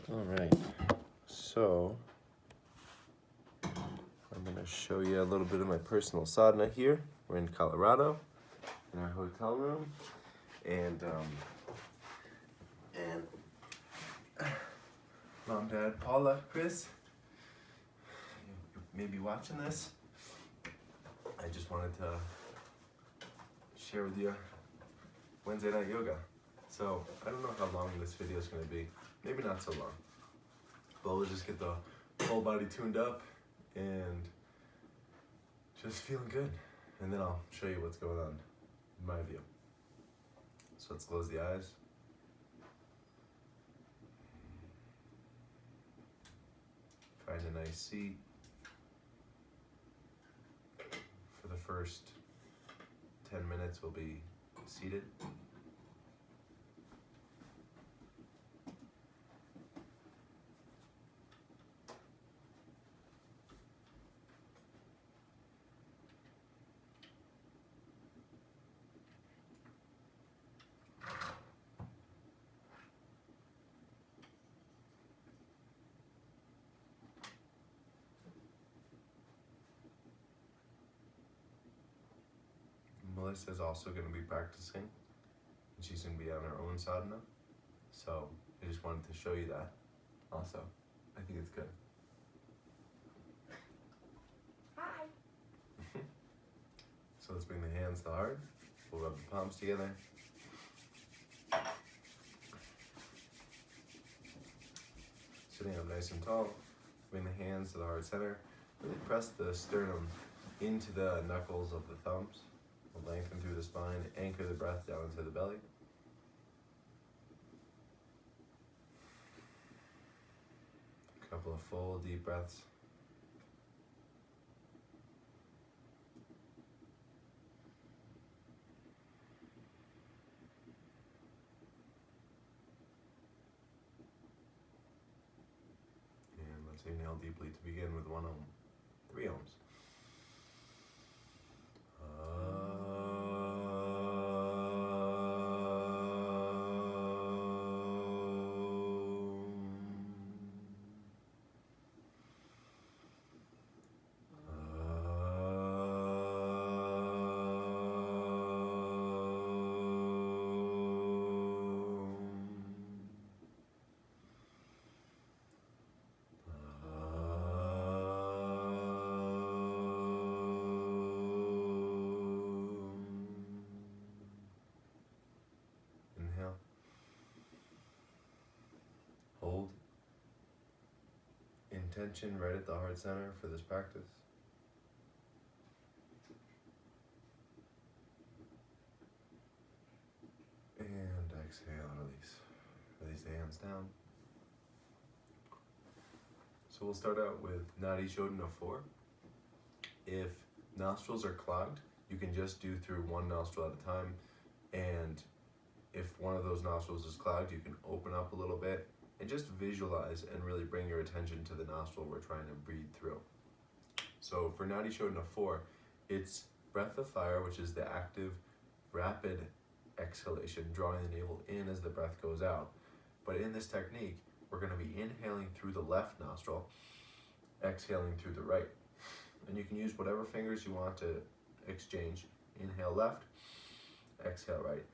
All right, so I'm going to show you a little bit of my personal sadhana here. We're in Colorado in our hotel room, and Mom, Dad, Paula, Chris, you may be watching this. I just wanted to share with you Wednesday night yoga. So I don't know how long this video is going to be. Maybe not so long. But we'll just get the whole body tuned up and just feeling good. And then I'll show you what's going on in my view. So let's close the eyes. Find a nice seat. For the first 10 minutes, we'll be seated. Melissa is also going to be practicing, and she's going to be on her own sadhana. So I just wanted to show you that also. I think it's good. Hi. So let's bring the hands to the heart. We'll rub the palms together. Sitting up nice and tall. Bring the hands to the heart center. Really press the sternum into the knuckles of the thumbs. We'll lengthen through the spine. Anchor the breath down into the belly. A couple of full deep breaths. And let's inhale deeply to begin with 1 ohm. 3 ohms. Inhale. Hold. Intention right at the heart center for this practice. And exhale and release. Release the hands down. So we'll start out with Nadi Shodhana 4. If nostrils are clogged, you can just do through one nostril at a time. And if one of those nostrils is clogged, you can open up a little bit and just visualize and really bring your attention to the nostril we're trying to breathe through. So for Nadi Shodhana 4, it's breath of fire, which is the active, rapid exhalation, drawing the navel in as the breath goes out. But in this technique, we're going to be inhaling through the left nostril, exhaling through the right. And you can use whatever fingers you want to exchange. Inhale left, exhale right.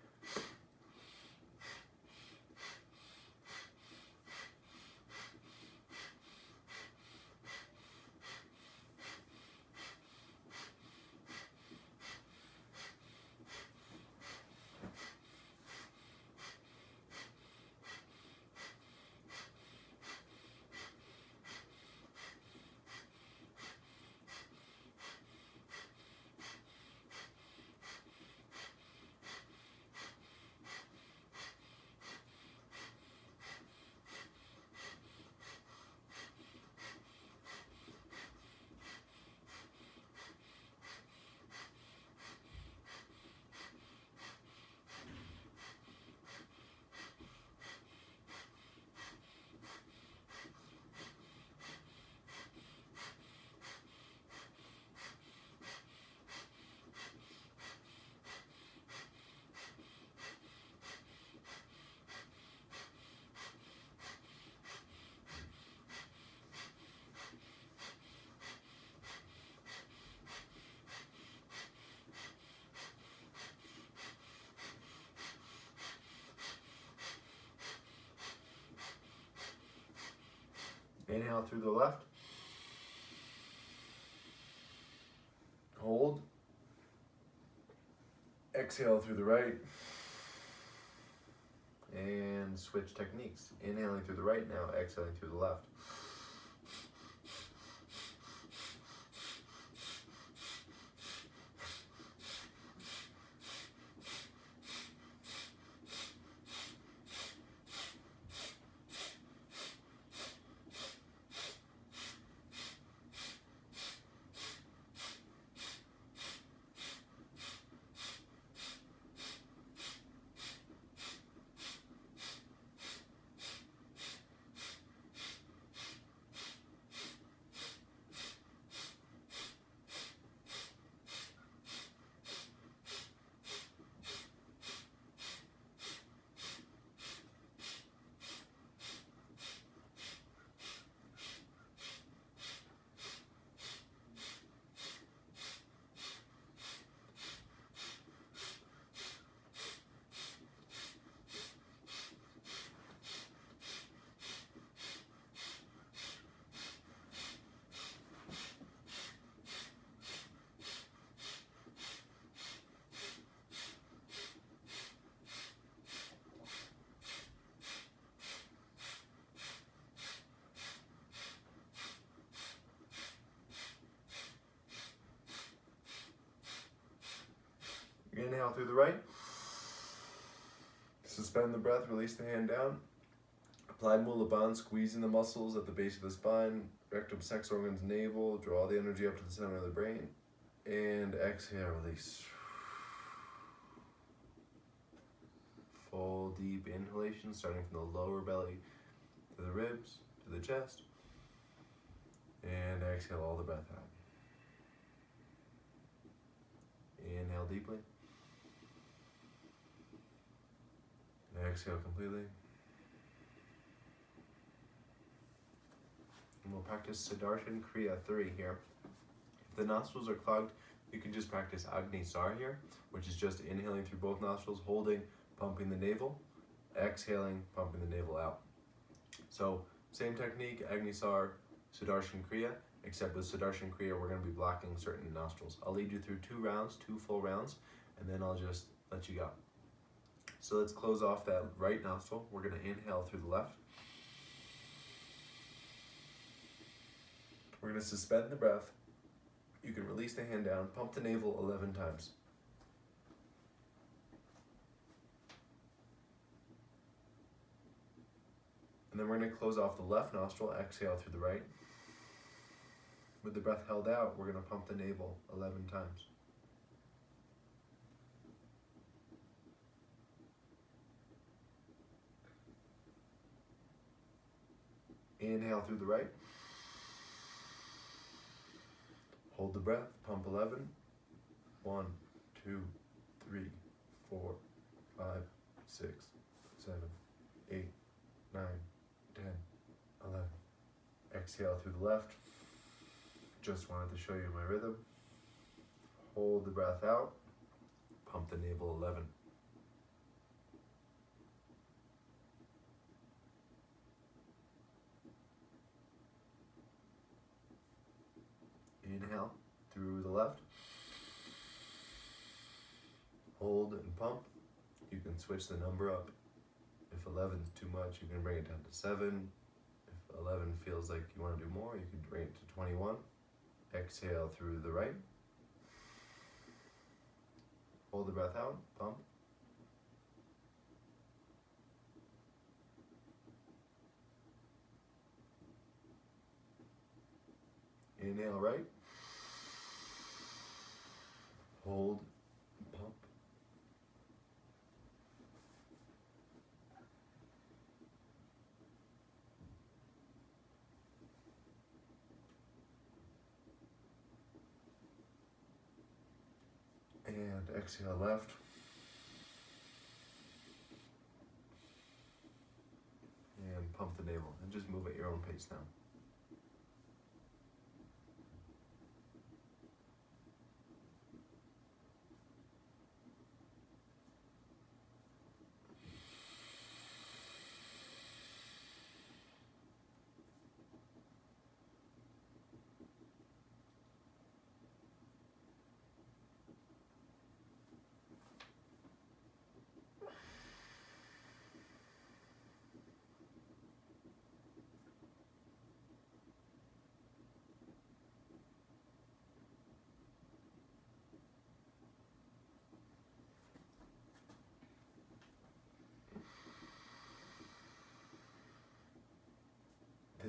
Inhale through the left. Hold. Exhale through the right. And switch techniques. Inhaling through the right now, exhaling through the left. Inhale through the right. Suspend the breath, release the hand down. Apply Mula Bandha, squeezing the muscles at the base of the spine, rectum, sex organs, navel. Draw the energy up to the center of the brain. And exhale, release. Full deep inhalation, starting from the lower belly to the ribs, to the chest. And exhale all the breath out. Inhale deeply. Exhale completely. And we'll practice Sudarshan Kriya 3 here. If the nostrils are clogged, you can just practice Agni Sar here, which is just inhaling through both nostrils, holding, pumping the navel, exhaling, pumping the navel out. So same technique, Agni Sar, Sudarshan Kriya, except with Sudarshan Kriya, we're going to be blocking certain nostrils. I'll lead you through 2 full rounds, and then I'll just let you go. So let's close off that right nostril. We're going to inhale through the left. We're going to suspend the breath. You can release the hand down, pump the navel 11 times. And then we're going to close off the left nostril, exhale through the right. With the breath held out, we're going to pump the navel 11 times. Inhale through the right. Hold the breath, pump 11. 1, 2, 3, 4, 5, 6, 7, 8, 9, 10, 11. Exhale through the left. Just wanted to show you my rhythm. Hold the breath out. Pump the navel 11. Inhale through the left. Hold and pump. You can switch the number up. If 11 is too much, you can bring it down to 7. If 11 feels like you want to do more, you can bring it to 21. Exhale through the right. Hold the breath out, pump. Inhale right. Hold, pump. And exhale left. And pump the navel. And just move at your own pace now.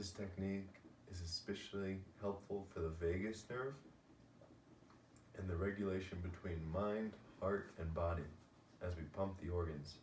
This technique is especially helpful for the vagus nerve and the regulation between mind, heart, and body as we pump the organs.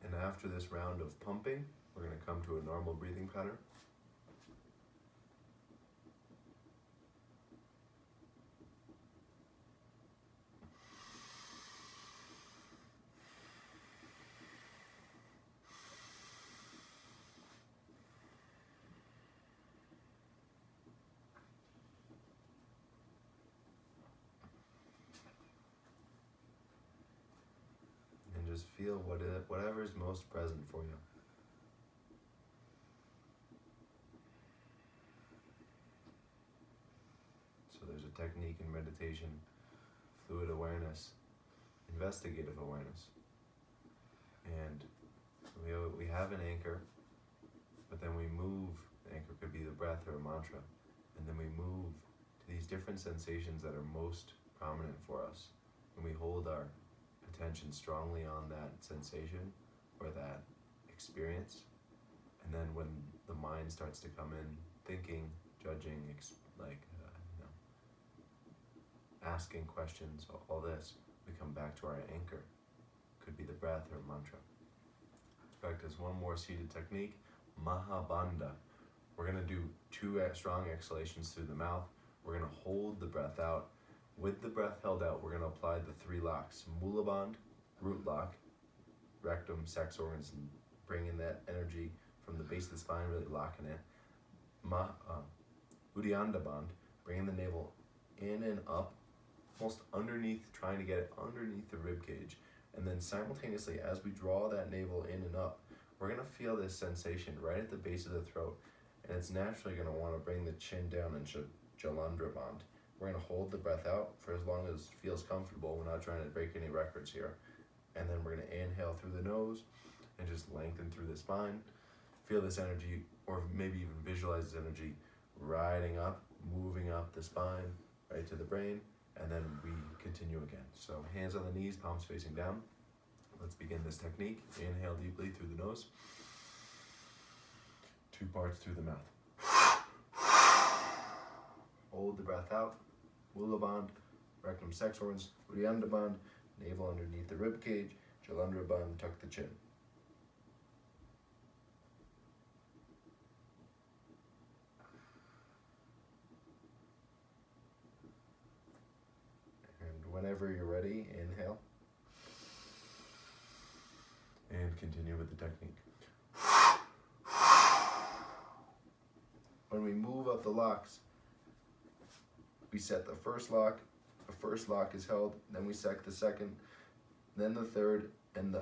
And after this round of pumping, we're going to come to a normal breathing pattern. And just feel whatever is most present for you. So there's a technique in meditation, fluid awareness, investigative awareness. And we have an anchor, but then we move. The anchor could be the breath or a mantra. And then we move to these different sensations that are most prominent for us. And we hold our attention strongly on that sensation or that experience. And then when the mind starts to come in, thinking, judging, asking questions, all this, we come back to our anchor. Could be the breath or mantra. In fact, there's one more seated technique, Mahabandha. We're going to do 2 strong exhalations through the mouth. We're going to hold the breath out. With the breath held out, we're going to apply the 3 locks. Mula Bandh, root lock, rectum, sex organs, and bringing that energy from the base of the spine, really locking it. Uddiyana Bandh, bringing the navel in and up, almost underneath, trying to get it underneath the rib cage. And then simultaneously, as we draw that navel in and up, we're going to feel this sensation right at the base of the throat. And it's naturally going to want to bring the chin down in Jalandhara Bandh. We're going to hold the breath out for as long as it feels comfortable. We're not trying to break any records here. And then we're going to inhale through the nose and just lengthen through the spine. Feel this energy, or maybe even visualize this energy riding up, moving up the spine, right to the brain. And then we continue again. So hands on the knees, palms facing down. Let's begin this technique. Inhale deeply through the nose. 2 parts through the mouth. Hold the breath out. Mula Bandh, rectum, sex organs, Uddiyana Bandh, navel underneath the rib cage, Jalandhara Bandh, tuck the chin. And whenever you're ready, inhale. And continue with the technique. When we move up the locks, we set the first lock is held, then we set the second, then the third, and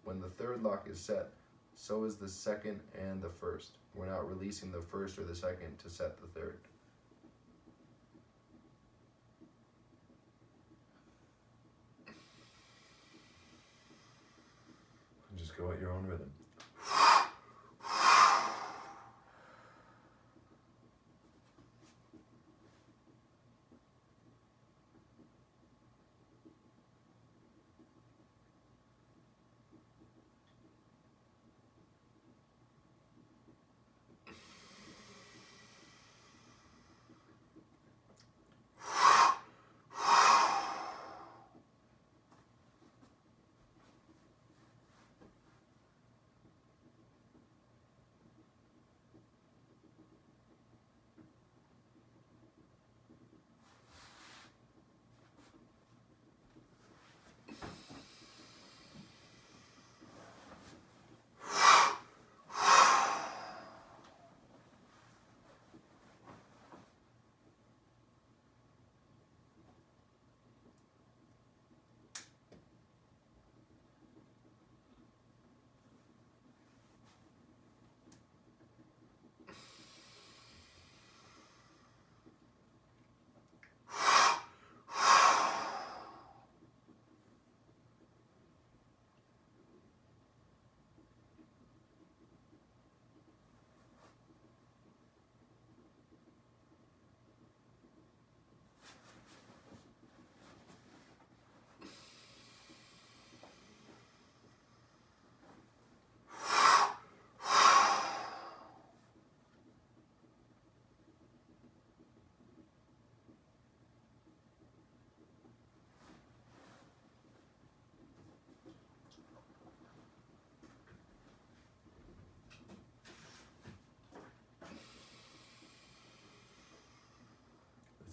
when the third lock is set, so is the second and the first. We're not releasing the first or the second to set the third. And just go at your own rhythm.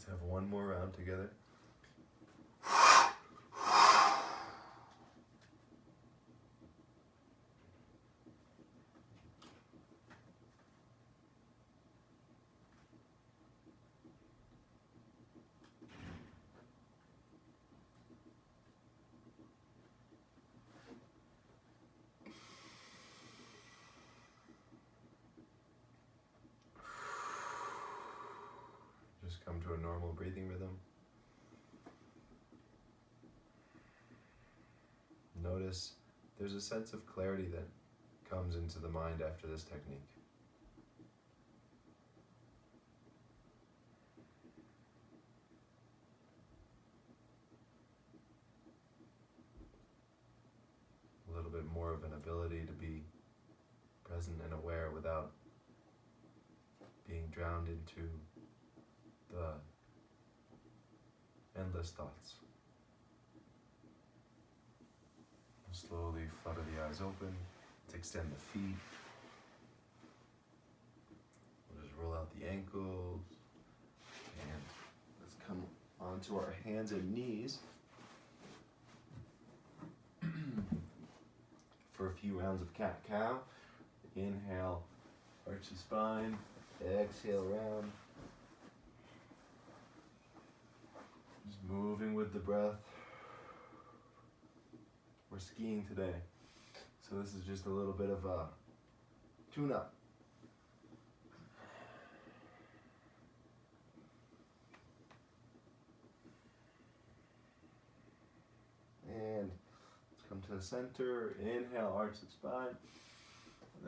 Let's have one more round together. Just come to a normal breathing rhythm. Notice there's a sense of clarity that comes into the mind after this technique. A little bit more of an ability to be present and aware without being drowned into the endless thoughts. Slowly flutter the eyes open. Let's extend the feet. We'll just roll out the ankles. And let's come onto our hands and knees for a few rounds of cat-cow. Inhale, arch the spine. Exhale, round. Just moving with the breath. We're skiing today, so this is just a little bit of a tune-up. And let's come to the center. Inhale, arch the spine.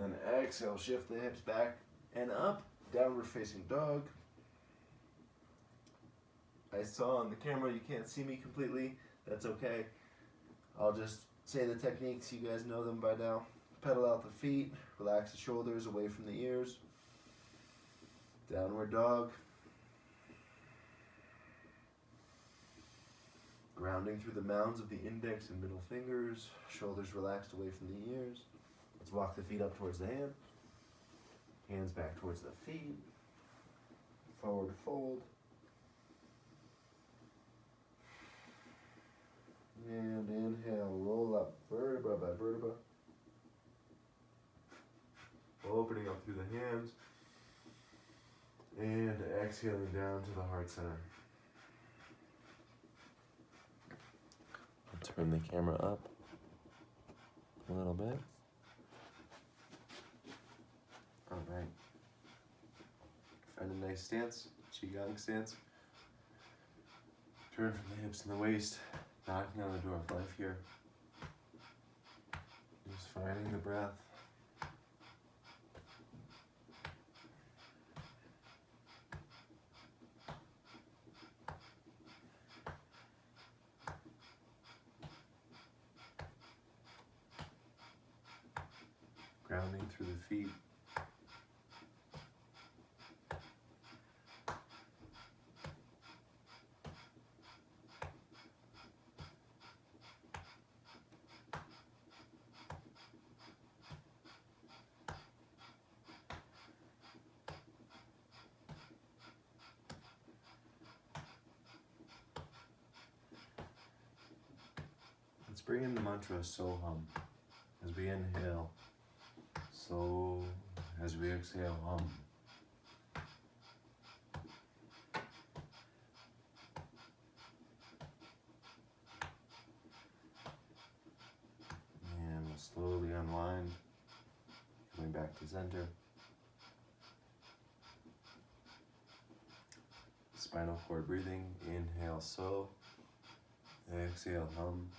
And then exhale, shift the hips back and up. Downward facing dog. I saw on the camera you can't see me completely. That's okay. I'll just say the techniques, you guys know them by now. Pedal out the feet, relax the shoulders away from the ears. Downward dog. Grounding through the mounds of the index and middle fingers, shoulders relaxed away from the ears. Let's walk the feet up towards the hand. Hands back towards the feet. Forward fold. And inhale, roll up vertebra by vertebra. Opening up through the hands. And exhaling down to the heart center. I'll turn the camera up a little bit. All right. Find a nice stance, qigong stance. Turn from the hips and the waist. Knocking on the door of life here. Just finding the breath. Grounding through the feet. Let's bring in the mantra Soham as we inhale. So as we exhale, hum. And we'll slowly unwind, coming back to center. Spinal cord breathing. Inhale, so. Exhale, hum.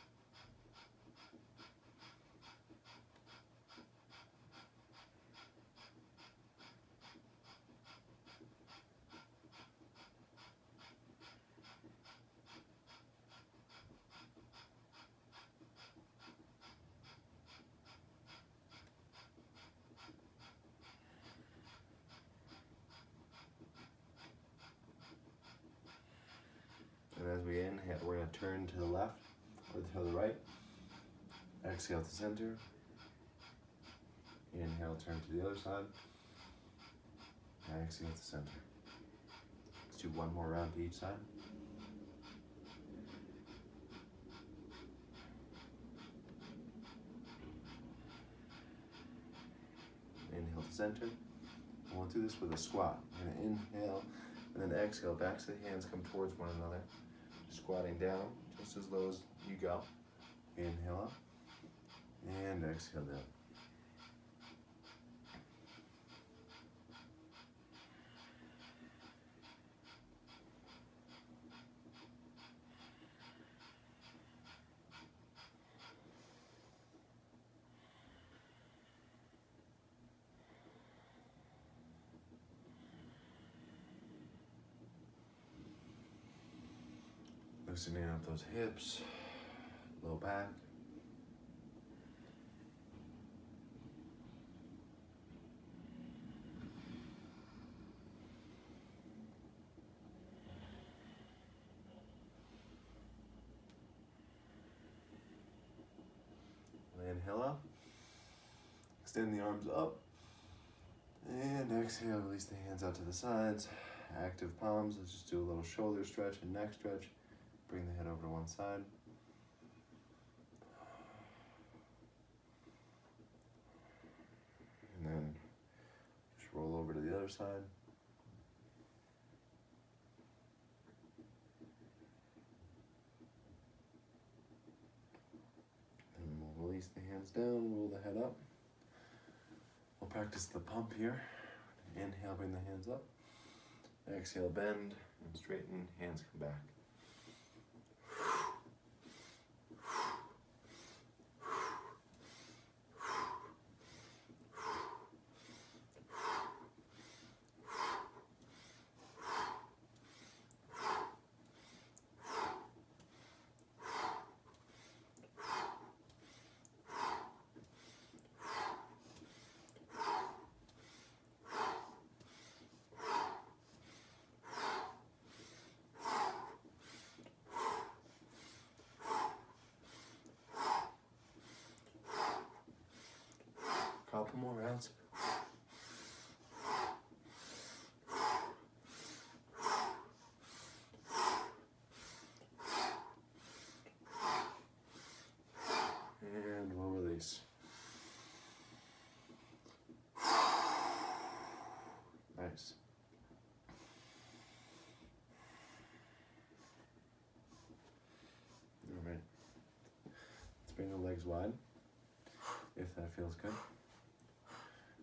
And as we inhale, we're going to turn to the left or to the right. Exhale to center. Inhale, turn to the other side. Exhale to center. Let's do one more round to each side. Inhale to center. And we'll do this with a squat. We're gonna inhale and then exhale. Backs of the hands come towards one another. Squatting down just as low as you go. Inhale up and exhale down. Loosening up those hips, low back. Inhale up, extend the arms up, and exhale, release the hands out to the sides. Active palms, let's just do a little shoulder stretch and neck stretch. Bring the head over to one side. And then just roll over to the other side. And we'll release the hands down, roll the head up. We'll practice the pump here. Inhale, bring the hands up. Exhale, bend and straighten, hands come back. Couple more rounds. And we'll release. Nice. All right. Let's bring the legs wide, if that feels good.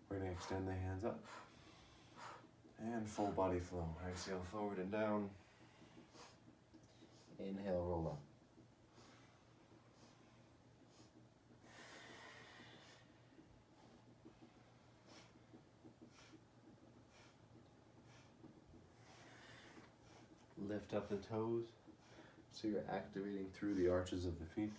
We're going to extend the hands up and full body flow. Exhale forward and down. Inhale, roll up. Lift up the toes so you're activating through the arches of the feet.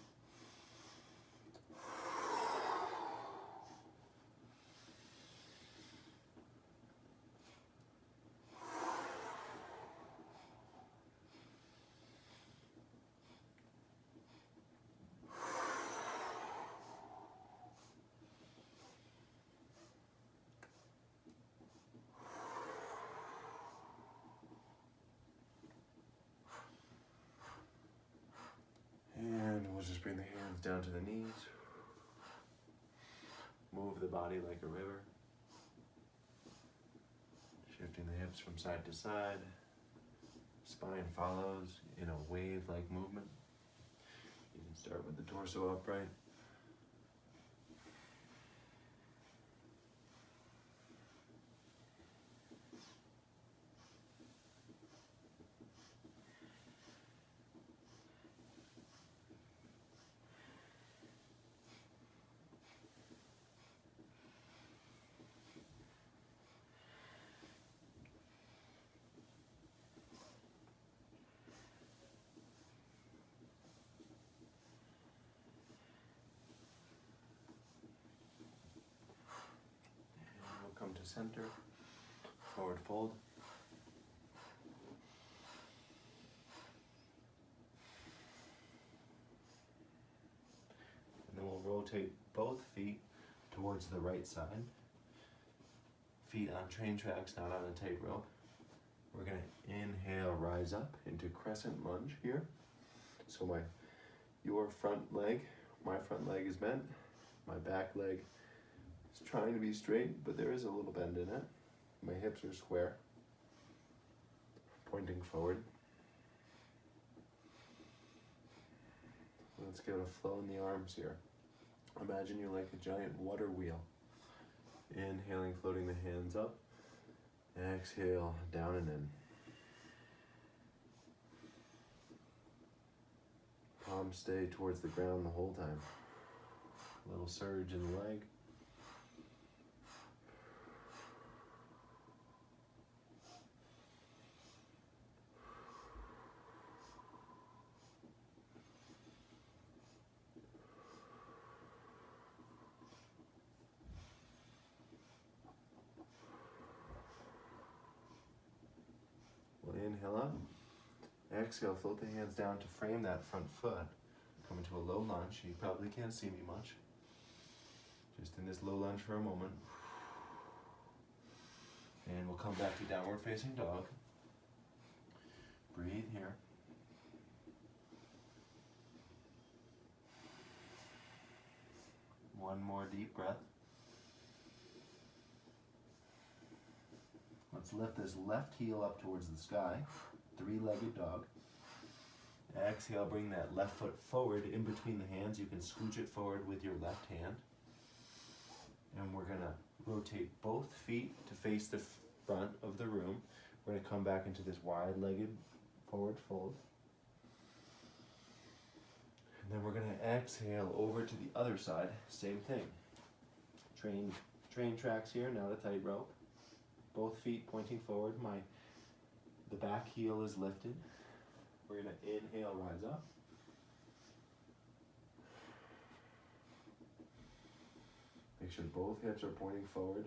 Just bring the hands down to the knees. Move the body like a river. Shifting the hips from side to side. Spine follows in a wave-like movement. You can start with the torso upright. Come to center, forward fold. And then we'll rotate both feet towards the right side. Feet on train tracks, not on a tightrope. We're gonna inhale, rise up into crescent lunge here. So your front leg, my front leg is bent. My back leg is trying to be straight, but there is a little bend in it. My hips are square, pointing forward. Let's get a flow in the arms here. Imagine you're like a giant water wheel. Inhaling, floating the hands up. Exhale, down and in. Palms stay towards the ground the whole time. A little surge in the leg. Inhale up. Exhale, float the hands down to frame that front foot. Come into a low lunge. You probably can't see me much. Just in this low lunge for a moment. And we'll come back to downward facing dog. Breathe here. One more deep breath. Let's lift this left heel up towards the sky, three-legged dog. Exhale, bring that left foot forward in between the hands. You can scooch it forward with your left hand. And we're gonna rotate both feet to face the front of the room. We're gonna come back into this wide-legged forward fold. And then we're gonna exhale over to the other side, same thing. Train tracks here, not a tightrope. Both feet pointing forward. The back heel is lifted. We're gonna inhale, rise up. Make sure both hips are pointing forward.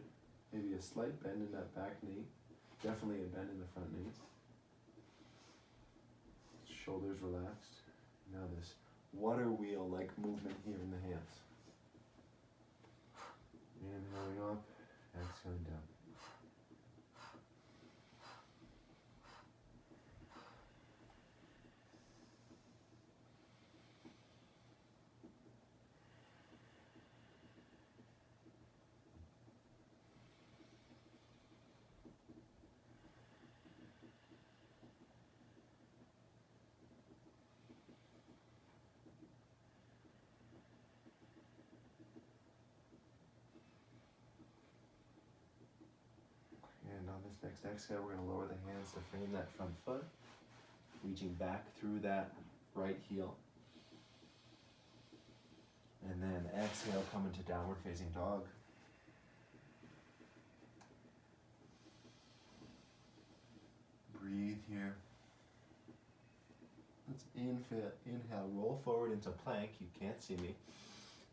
Maybe a slight bend in that back knee. Definitely a bend in the front knee. Shoulders relaxed. Now this water wheel-like movement here in the hands. Inhaling up, exhaling down. And on this next exhale, we're going to lower the hands to frame that front foot, reaching back through that right heel. And then exhale, come into downward facing dog. Breathe here. Let's inhale, roll forward into plank. You can't see me.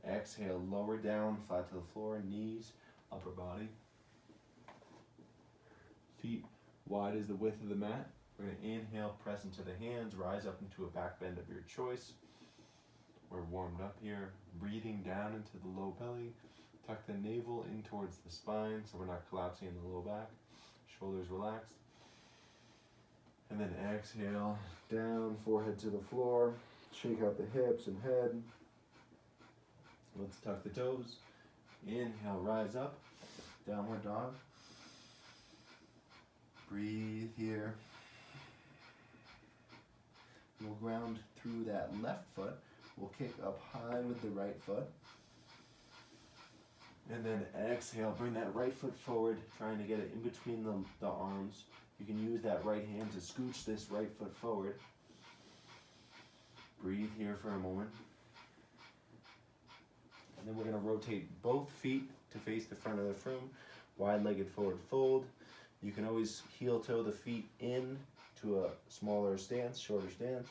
Exhale, lower down, flat to the floor, knees, upper body. Feet wide as the width of the mat. We're going to inhale, press into the hands, rise up into a back bend of your choice. We're warmed up here, breathing down into the low belly. Tuck the navel in towards the spine so we're not collapsing in the low back. Shoulders relaxed. And then exhale, down, forehead to the floor. Shake out the hips and head. Let's tuck the toes. Inhale, rise up, downward dog. Breathe here. We'll ground through that left foot. We'll kick up high with the right foot. And then exhale, bring that right foot forward, trying to get it in between the arms. You can use that right hand to scooch this right foot forward. Breathe here for a moment. And then we're going to rotate both feet to face the front of the room. Wide-legged forward fold. You can always heel toe the feet in to a smaller stance, shorter stance.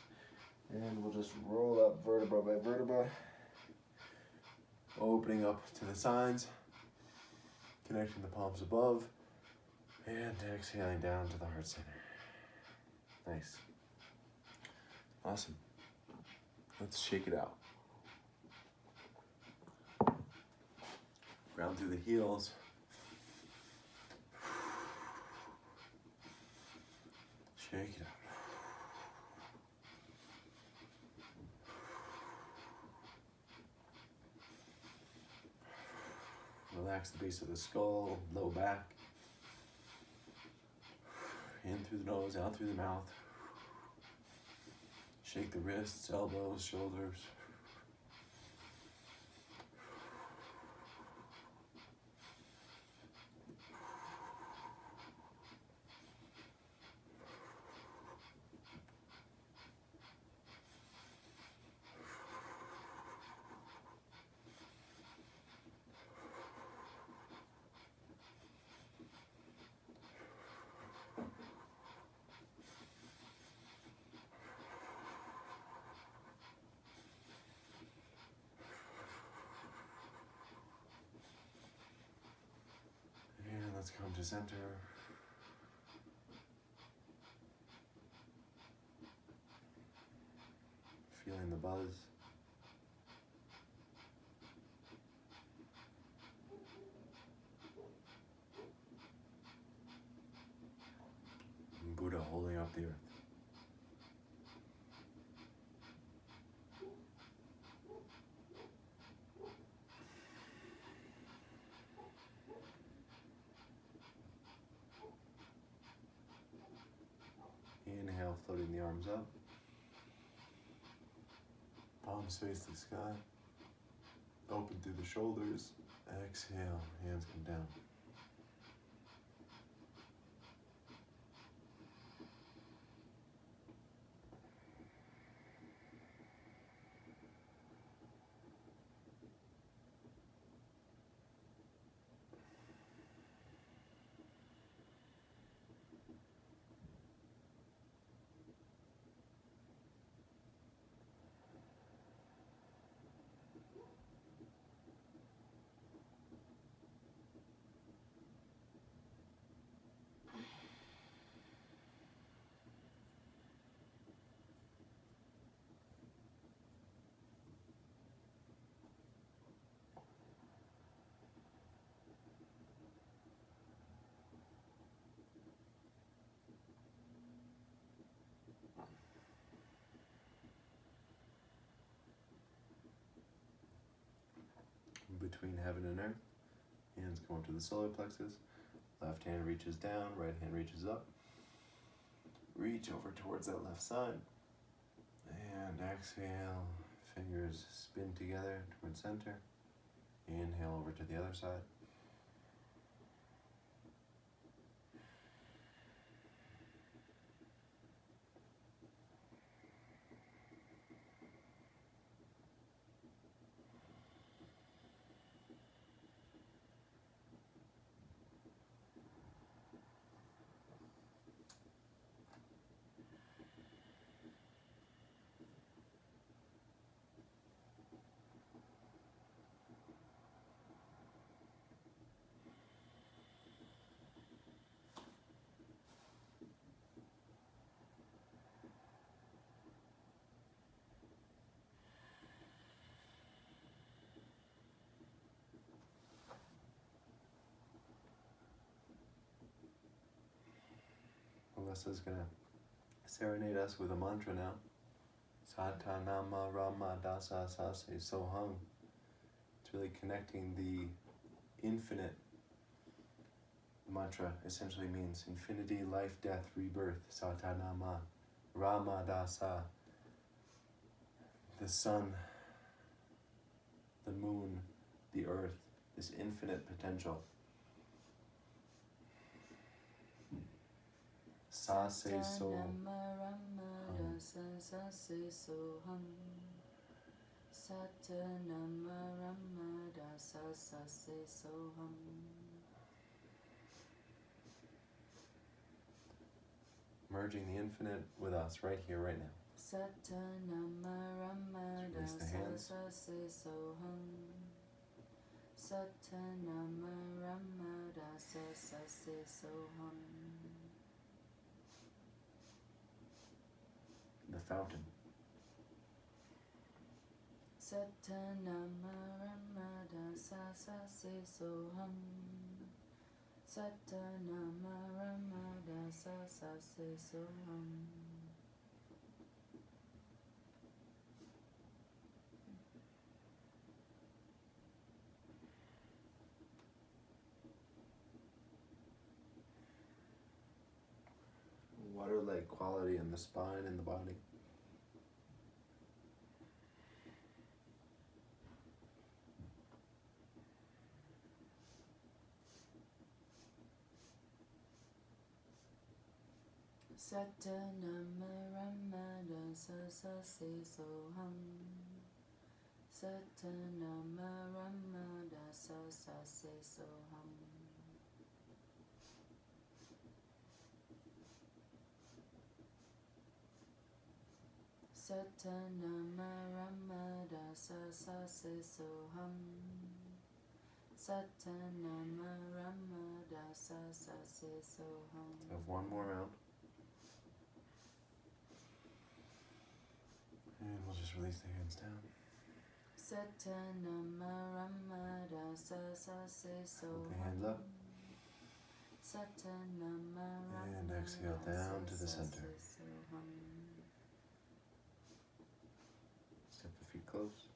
And we'll just roll up vertebra by vertebra. Opening up to the sides. Connecting the palms above. And exhaling down to the heart center. Nice. Awesome. Let's shake it out. Ground through the heels. Shake it up. Relax the base of the skull, low back. In through the nose, out through the mouth. Shake the wrists, elbows, shoulders. And let's come to center. Feeling the buzz. Buddha holding up the earth. Inhale, floating the arms up. Palms face the sky. Open through the shoulders. Exhale, hands come down. Between heaven and earth. Hands go into the solar plexus. Left hand reaches down, right hand reaches up. Reach over towards that left side. And exhale. Fingers spin together towards center. Inhale over to the other side. Alessa's gonna serenade us with a mantra now. Satanama Rama Dasa Sase Soham. It's really connecting the infinite. Mantra essentially means infinity, life, death, rebirth. Satanama Rama Dasa. The sun, the moon, the earth, this infinite potential. Sase so merging the infinite with us right here, right now. Raise the hands. The fountain. sa sa se so hum. Water-like quality in the spine and the body. Satanama Ramada sa sa se so hum. Satanama Ramada sa sa se so hum. Satanama Ramada sa sa se so hum. Satanama Ramada sa sa se so hum. Have one more round. And we'll just release the hands down. Satanama Ramada sa sa se so Hold the hum. hands up. Satanama And Ramada exhale down to the sa center. se so hum. Step the feet close.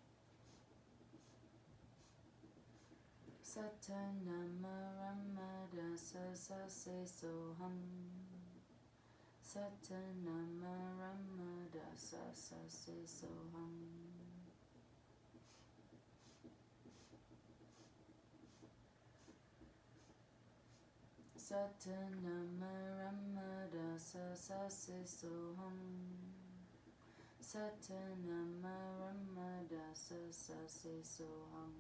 Satanama Ramada sa sa se so hum. Satanama Ramada sa sa se so hum. Satanama Ramada sa sa se so hum. Satanama Ramada sa sa se so hum.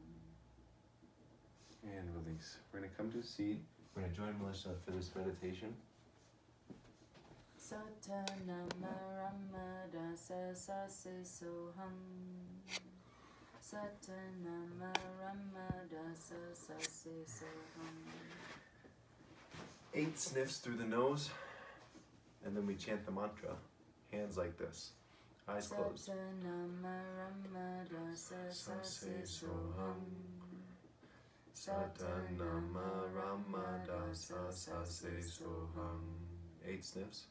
And release. We're going to come to a seat. We're going to join Melissa for this meditation. Satanama Ramada sa sa se so hum. Satanama Ramada sa sa se so hum. 8 sniffs through the nose, and then we chant the mantra. Hands like this, eyes closed. Satanama Ramada sa sa se so hum. Satanama Ramada sa sa se so hum. 8 sniffs.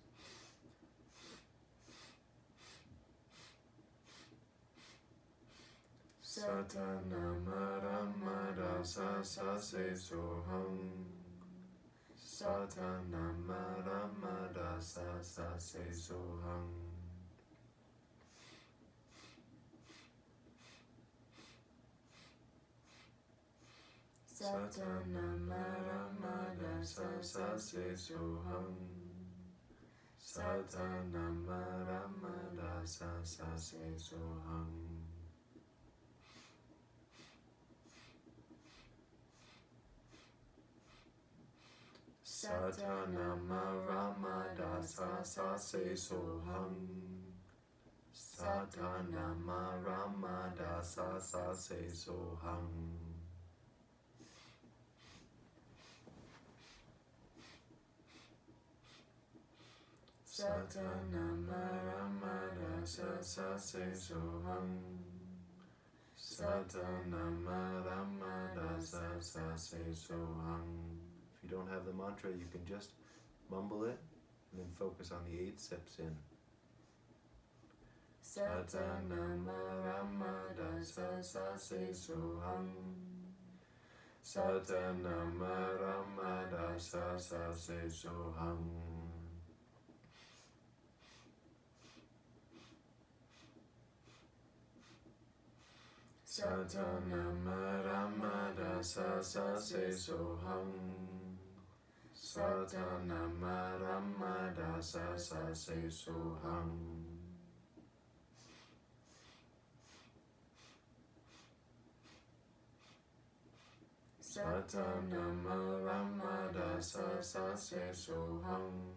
Satanama Ramada sa sa se so hum. Satanama Ramada sa sa se so hum. Satanama Ramada sa sa se so hum. Satanama Ramada sa sa se so hum. Satanama Ramada sa sa se so hum. Satanama Ramada sa sa se so hum. Satanama Ramada sa sa se so hum. Satanama Ramada sa sa se so hum. If you don't have the mantra, you can just mumble it and then focus on the 8 sips in. Satanama Ramada sa sa se so hum. Satanama Ramada sa sa se so hum. Satanama Ramada sa sa se so hum. Satanama Ramada sa sa se so hum. Satanama Ramada sa sa se so hum.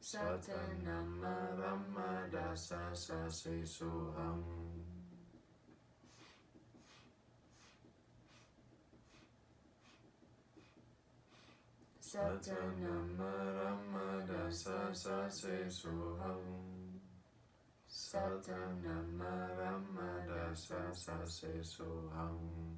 Satanama Ramada sa sa se so hum. Satanama Ramada sa sa se so hum. Satanama Ramada sa sa se so hum.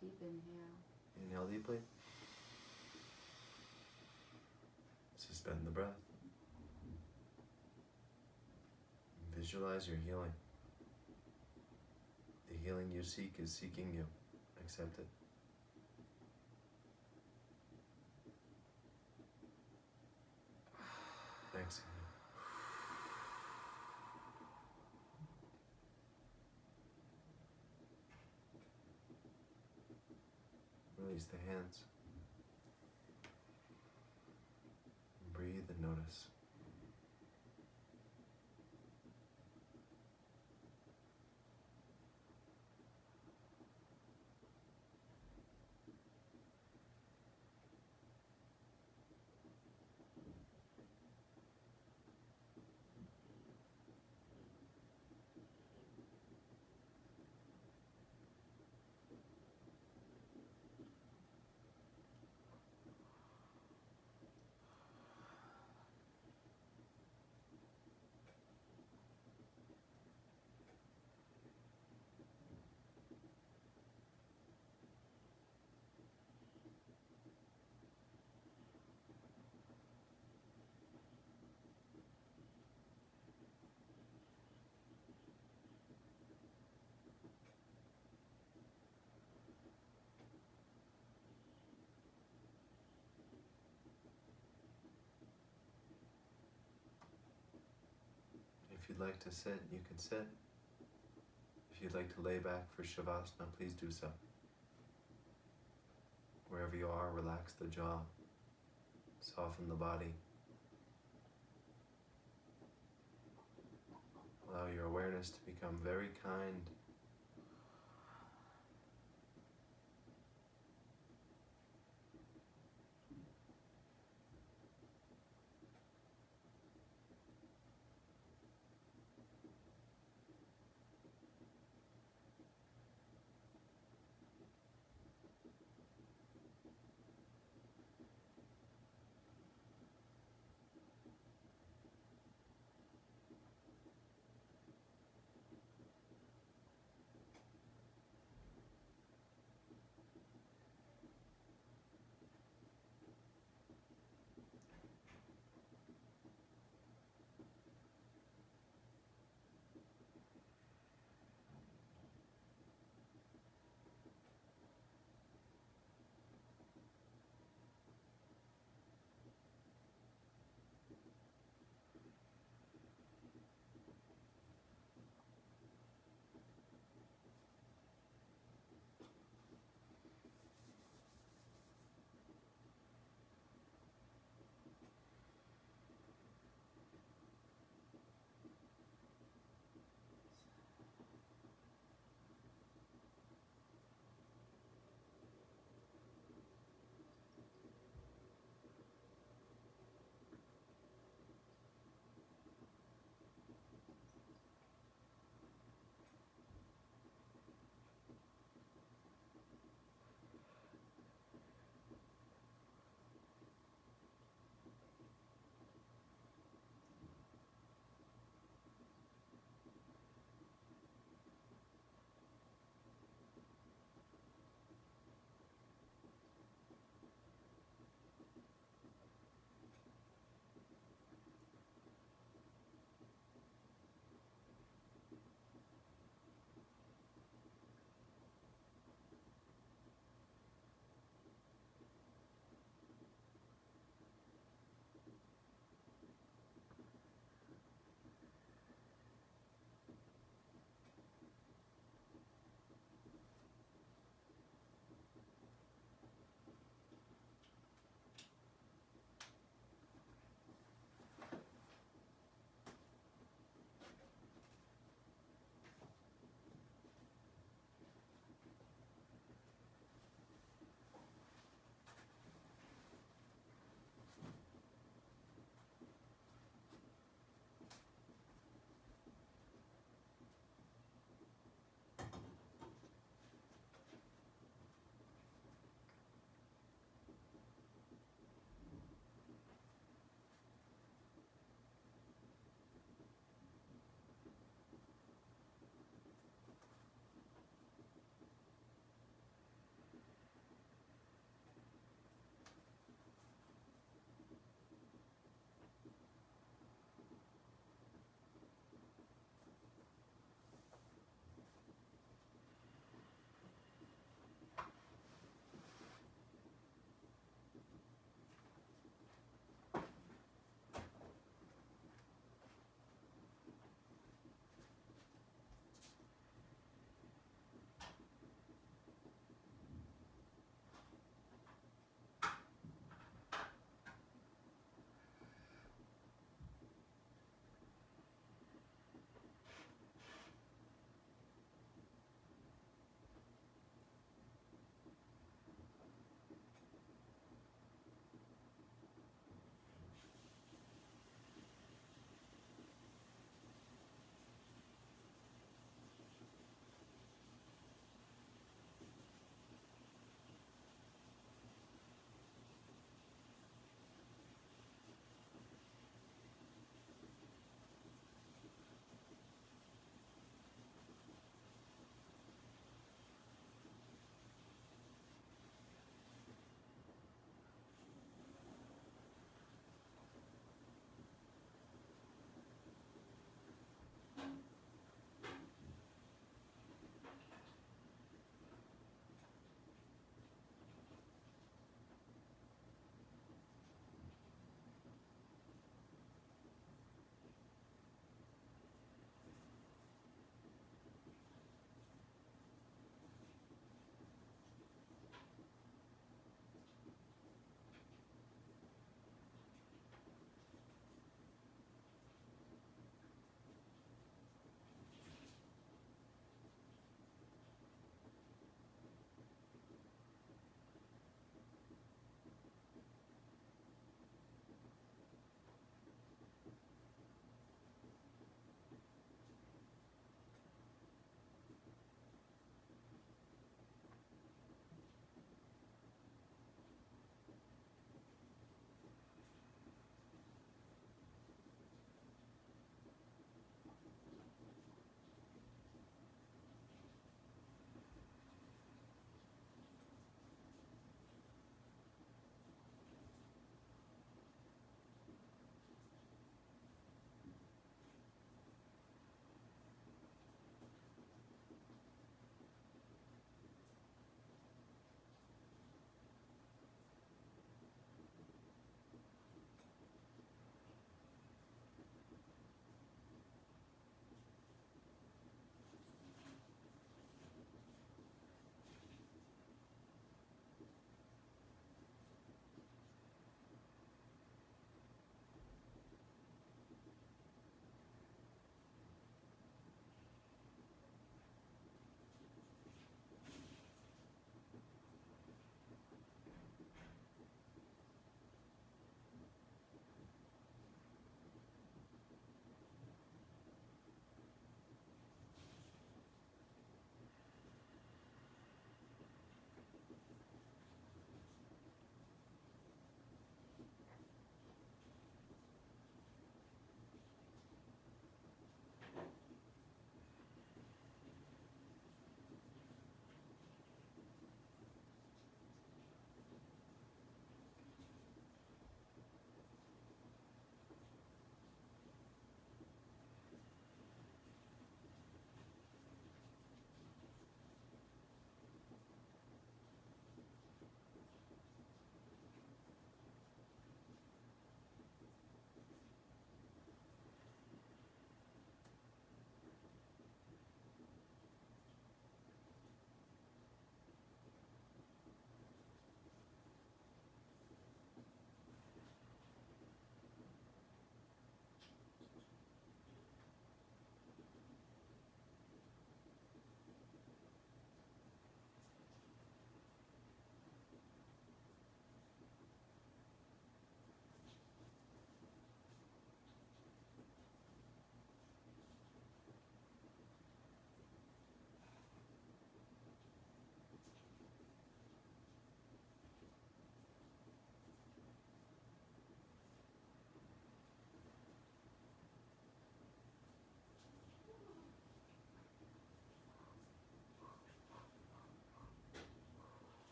Deep inhale. Inhale deeply. Suspend the breath. Visualize your healing. The healing you seek is seeking you. Accept it. Exhale. Release the hands. Breathe and notice. If you'd like to sit, you can sit. If you'd like to lay back for Shavasana, please do so. Wherever you are, relax the jaw, soften the body. Allow your awareness to become very kind.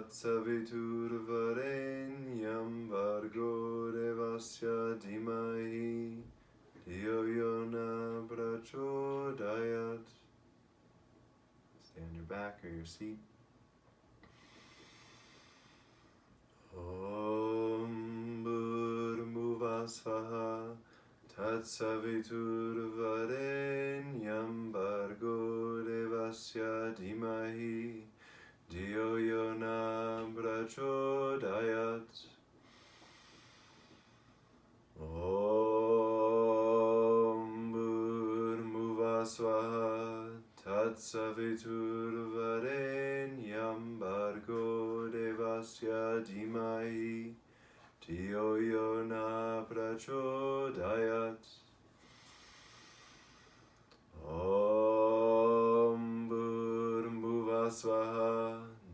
Tatsaviturvarenyam Bhargo Devasya Dhimahi Dhiyo yo na prachodayat. Stay on your back or your seat. Om Bhurmuvasvaha Tatsaviturvarenyam Bhargo Devasya Dhimahi Dhiyo yo na prachodayat. Om Bhurmuvasvaha Tatsaviturvarenyam Bhargo Devasya Dhimahi Dhiyo yo na prachodayat. Om Bhurmuvasvaha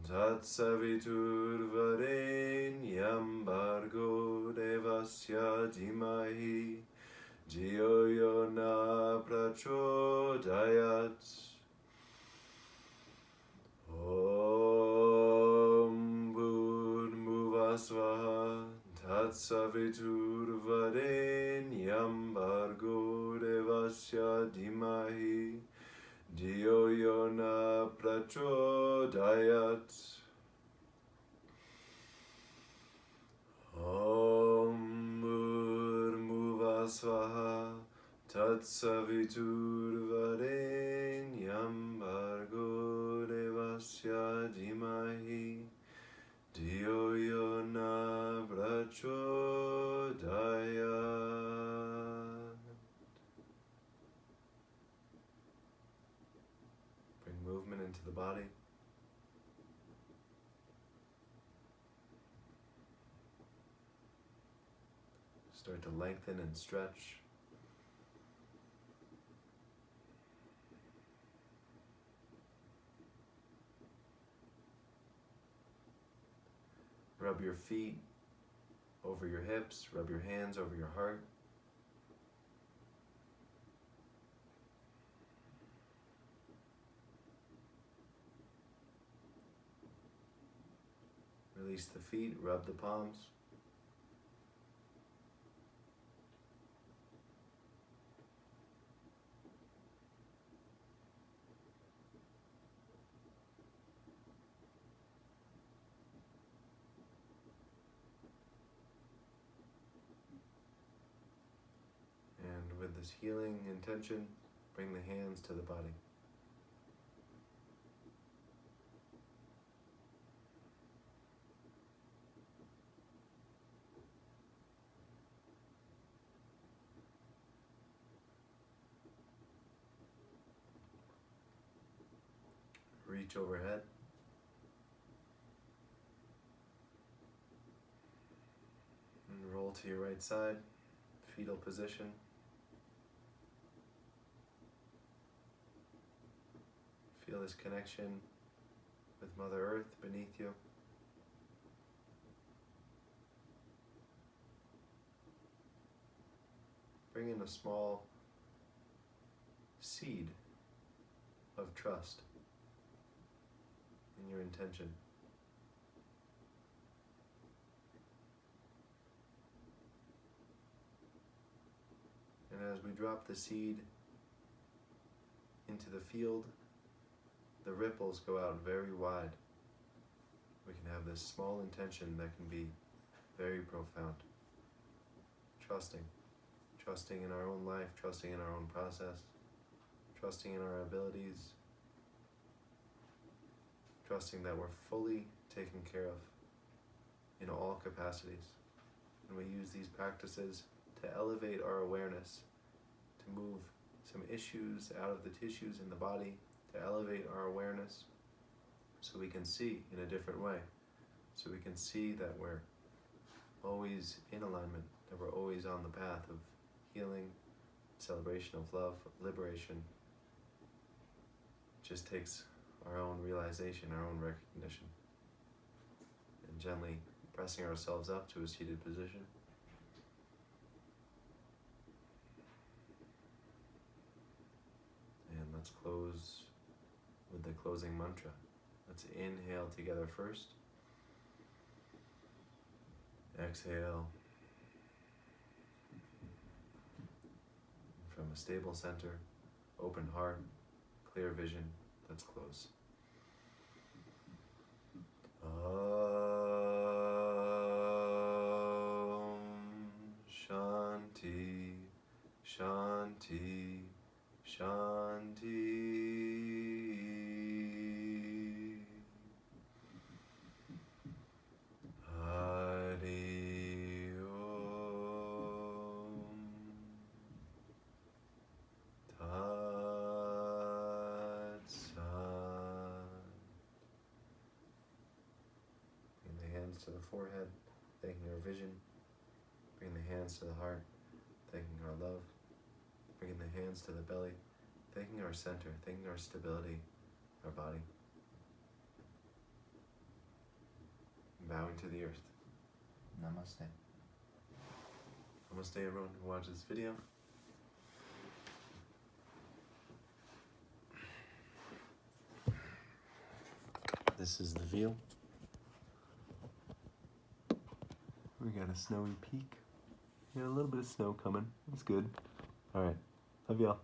Tatsaviturvarenyam Bhargo Devasya Dhimahi Dhiyo yo na prachodayat. Om Bhurmuvasvaha Tatsaviturvarenyam Bhargo Devasya Dhimahi Dhiyo yo na prachodayat. Om Bhurmuvasvaha Tatsaviturvarenyam Bhargo Devasya Dhimahi Dhiyo yo na prachodayat. Bring movement into the body. Start to lengthen and stretch. Rub your feet over your hips, rub your hands over your heart. Release the feet, rub the palms. And with this healing intention, bring the hands to the body. Reach overhead. And roll to your right side, fetal position. Feel this connection with Mother Earth beneath you. Bring in a small seed of trust in your intention. And as we drop the seed into the field, the ripples go out very wide. We can have this small intention that can be very profound. Trusting in our own life, trusting in our own process, trusting in our abilities, trusting that we're fully taken care of in all capacities. And we use these practices to elevate our awareness, to move some issues out of the tissues in the body, to elevate our awareness so we can see in a different way, so we can see that we're always in alignment, that we're always on the path of healing, celebration of love, of liberation. It just takes our own realization, our own recognition, and gently pressing ourselves up to a seated position. And let's close with the closing mantra. Let's inhale together first. Exhale. From a stable center, open heart, clear vision, let's close. Shanti, Shanti, Shanti. Hari Om. Tat Sat. Bring the hands to the forehead, thanking our vision. Bring the hands to the heart, thanking our love. Bringing the hands to the belly, thanking our center, thanking our stability, our body. Bowing to the earth. Namaste. Namaste everyone who watches this video. This is the view. We got a snowy peak. We got a little bit of snow coming. It's good. Alright. Love y'all.